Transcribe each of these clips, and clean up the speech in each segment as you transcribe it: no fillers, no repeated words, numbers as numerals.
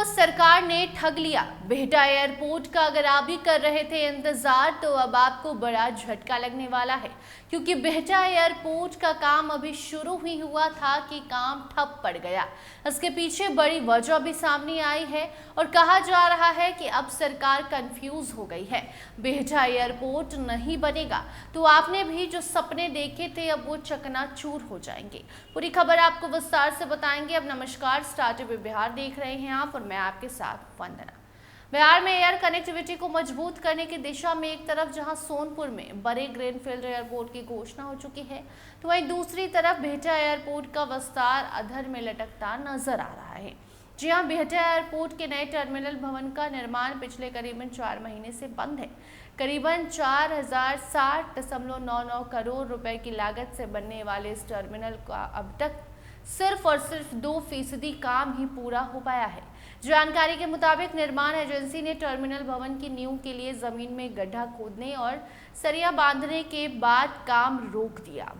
सरकार ने ठग लिया। बिहटा एयरपोर्ट का अगर आप भी कर रहे थे इंतजार तो अब आपको बड़ा झटका लगने वाला है, क्योंकि बिहटा एयरपोर्ट का काम अभी शुरू ही हुआ था कि काम ठप पड़ गया। इसके पीछे बड़ी वजह भी सामने आई है और कहा जा रहा है कि अब सरकार कंफ्यूज हो गई है। बिहटा एयरपोर्ट नहीं बनेगा तो आपने भी जो सपने देखे थे अब वो चकनाचूर हो जाएंगे। पूरी खबर आपको विस्तार से बताएंगे। अब नमस्कार, स्टार टीवी बिहार देख रहे हैं आप और मैं आपके साथ वंदना। बिहार में एयर कनेक्टिविटी को मजबूत करने की दिशा में एक तरफ जहां सोनपुर में बड़े ग्रीनफील्ड एयरपोर्ट की घोषणा हो चुकी है, तो वहीं दूसरी तरफ बिहटा एयरपोर्ट का विस्तार अधर में लटकता नजर आ रहा है। जी हां, बिहटा एयरपोर्ट के नए टर्मिनल भवन का निर्माण पिछले करीबन 4 महीने से बंद है। करीबन 4060.99 करोड़ रुपए की लागत से बनने वाले इस टर्मिनल का अब तक सिर्फ और सिर्फ 2% काम ही पूरा हो पाया है। जानकारी के मुताबिक निर्माण एजेंसी ने टर्मिनल भवन की नींव के लिए जमीन में गड्ढा खोदने और सरिया बांधने के बाद काम रोक दिया।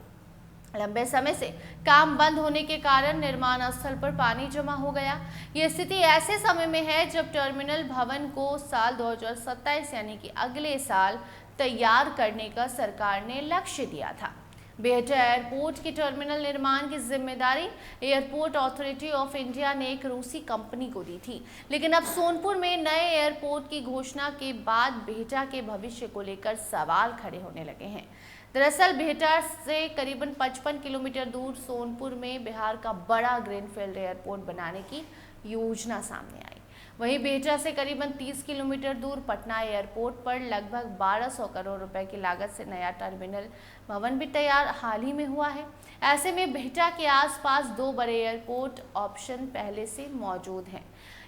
लंबे समय से काम बंद होने के कारण निर्माण स्थल पर पानी जमा हो गया। ये स्थिति ऐसे समय में है जब टर्मिनल भवन को साल 2027 यानी कि अगले साल तैयार करने का सरकार ने लक्ष्य दिया था। बिहटा एयरपोर्ट के टर्मिनल निर्माण की जिम्मेदारी एयरपोर्ट अथॉरिटी ऑफ इंडिया ने एक रूसी कंपनी को दी थी, लेकिन अब सोनपुर में नए एयरपोर्ट की घोषणा के बाद बिहटा के भविष्य को लेकर सवाल खड़े होने लगे हैं। दरअसल बिहटा से करीबन 55 किलोमीटर दूर सोनपुर में बिहार का बड़ा ग्रीनफील्ड एयरपोर्ट बनाने की योजना सामने आई। वहीं बिहटा से करीबन 30 किलोमीटर दूर पटना एयरपोर्ट पर लगभग 1200 करोड़ रुपए की लागत से नया टर्मिनल भवन भी तैयार हाल ही में हुआ है। ऐसे में बिहटा के आसपास 2 बड़े एयरपोर्ट ऑप्शन पहले से मौजूद हैं।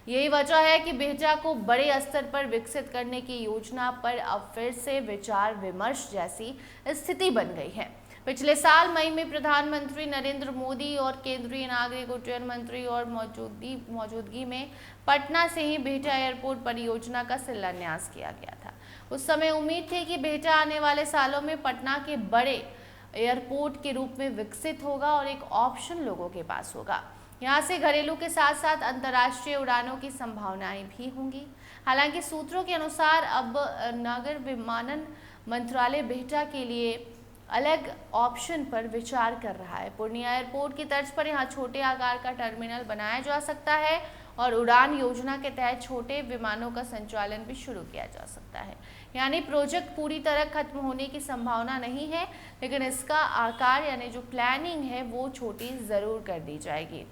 यही वजह है कि बिहटा को बड़े स्तर पर विकसित करने की योजना पर अब फिर से विचार विमर्श जैसी स्थिति बन गई है। पिछले साल मई में प्रधानमंत्री नरेंद्र मोदी और केंद्रीय नागरिक उड्डयन मंत्री और मौजूदगी में पटना से ही बिहटा एयरपोर्ट परियोजना का शिलान्यास किया गया था। उस समय उम्मीद थी कि बिहटा आने वाले सालों में पटना के बड़े एयरपोर्ट के रूप में विकसित होगा और एक ऑप्शन लोगों के पास होगा। यहाँ से घरेलू के साथ साथ अंतर्राष्ट्रीय उड़ानों की संभावनाएं भी होंगी। हालांकि सूत्रों के अनुसार अब नागर विमानन मंत्रालय बिहटा के लिए अलग ऑप्शन पर विचार कर रहा है। पूर्णिया एयरपोर्ट की तर्ज पर यहाँ छोटे आकार का टर्मिनल बनाया जा सकता है और उड़ान योजना के तहत छोटे विमानों का संचालन भी शुरू किया जा सकता है। यानी प्रोजेक्ट पूरी तरह खत्म होने की संभावना नहीं है, लेकिन इसका आकार यानी जो प्लानिंग है वो छोटी जरूर कर दी जाएगी।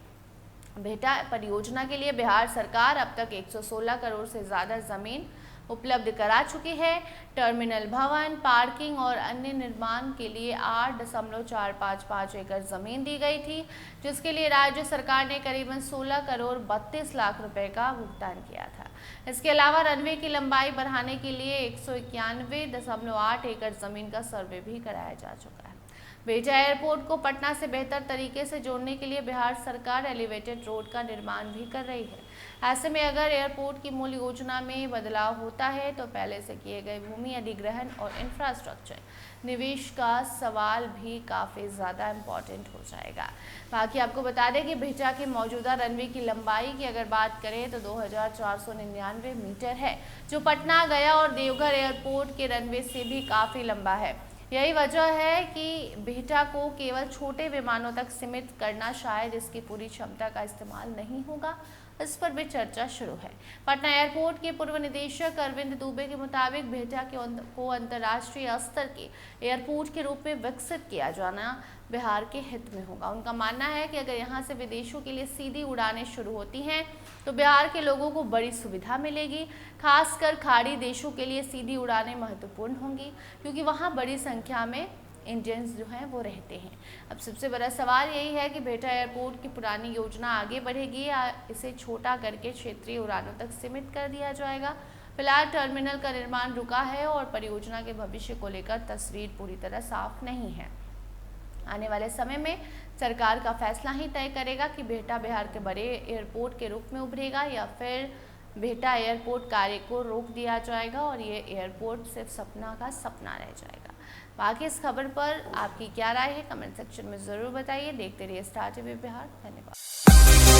बिहटा परियोजना के लिए बिहार सरकार अब तक 116 करोड़ से ज्यादा जमीन उपलब्ध करा चुकी है। टर्मिनल भवन, पार्किंग और अन्य निर्माण के लिए 8.455 एकड़ जमीन दी गई थी, जिसके लिए राज्य सरकार ने करीबन 16 करोड़ 32 लाख रुपए का भुगतान किया था। इसके अलावा रनवे की लंबाई बढ़ाने के लिए 191.8 एकड़ जमीन का सर्वे भी कराया जा चुका है। बिहटा एयरपोर्ट को पटना से बेहतर तरीके से जोड़ने के लिए बिहार सरकार एलिवेटेड रोड का निर्माण भी कर रही है। ऐसे में अगर एयरपोर्ट की मूल योजना में बदलाव होता है तो पहले से किए गए भूमि अधिग्रहण और इंफ्रास्ट्रक्चर निवेश का सवाल भी काफ़ी ज़्यादा इम्पोर्टेंट हो जाएगा। बाकी आपको बता दें कि बिहटा के मौजूदा रनवे की लंबाई की अगर बात करें तो 2499 मीटर है, जो पटना, गया और देवघर एयरपोर्ट के रनवे से भी काफ़ी लंबा है। यही वजह है कि बिहटा को केवल छोटे विमानों तक सीमित करना शायद इसकी पूरी क्षमता का इस्तेमाल नहीं होगा। इस पर भी चर्चा शुरू है। पटना एयरपोर्ट के पूर्व निदेशक अरविंद दुबे के मुताबिक बिहटा को अंतर्राष्ट्रीय स्तर के एयरपोर्ट के रूप में विकसित किया जाना बिहार के हित में होगा। उनका मानना है कि अगर यहाँ से विदेशों के लिए सीधी उड़ानें शुरू होती हैं तो बिहार के लोगों को बड़ी सुविधा मिलेगी। खासकर खाड़ी देशों के लिए सीधी उड़ानें महत्वपूर्ण होंगी, क्योंकि वहाँ बड़ी संख्या में इंडियंस जो हैं वो रहते हैं। अब सबसे बड़ा सवाल यही है कि बिहटा एयरपोर्ट की पुरानी योजना आगे बढ़ेगी या इसे छोटा करके क्षेत्रीय उड़ानों तक सीमित कर दिया जाएगा। फिलहाल टर्मिनल का निर्माण रुका है और परियोजना के भविष्य को लेकर तस्वीर पूरी तरह साफ नहीं है। आने वाले समय में सरकार का फैसला ही तय करेगा कि बिहटा बिहार के बड़े एयरपोर्ट के रूप में उभरेगा या फिर बिहटा एयरपोर्ट कार्य को रोक दिया जाएगा और ये एयरपोर्ट सिर्फ सपना का सपना रह जाएगा। बाकी इस खबर पर आपकी क्या राय है, कमेंट सेक्शन में ज़रूर बताइए। देखते रहिए स्टार टीवी बिहार। धन्यवाद।